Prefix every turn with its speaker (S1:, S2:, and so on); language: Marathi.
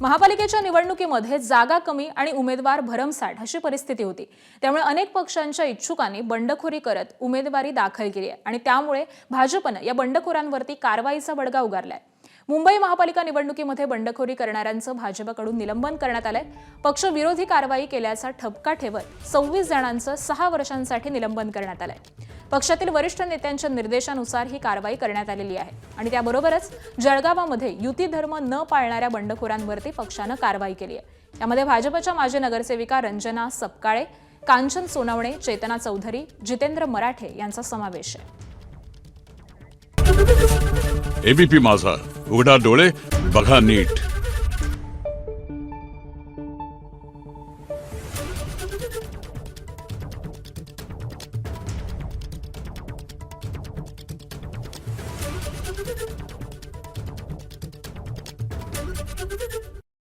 S1: महापालिकेच्या निवडणुकीमध्ये जागा कमी आणि उमेदवार भरमसाठ अशी परिस्थिती होती। त्यामुळे अनेक पक्षांच्या इच्छुकांनी बंडखोरी करत उमेदवारी दाखल केली आहे आणि त्यामुळे भाजपने या बंडखोरांवरती कारवाईचा बडगा उगारलाय। मुंबई महापालिका निवडणुकीमध्ये बंडखोरी करणाऱ्यांचं भाजपकडून निलंबन करण्यात आलंय। पक्ष विरोधी कारवाई केल्याचा ठपका ठेवत 26 जणांचं 6 वर्षांसाठी निलंबन करण्यात आलंय। पक्षातील वरिष्ठ नेत्यांच्या निर्देशानुसार ही कारवाई करण्यात आलेली आहे आणि त्याबरोबरच जळगावामध्ये युती धर्म न पाळणाऱ्या बंडखोरांवरती पक्षानं कारवाई केली आहे। यामध्ये भाजपच्या माजी नगरसेविका रंजना सपकाळे, कांचन सोनवणे, चेतना चौधरी, जितेंद्र मराठे यांचा समावेश आहे।
S2: एबीपी माझा, उघडा डोळे बघा नीट।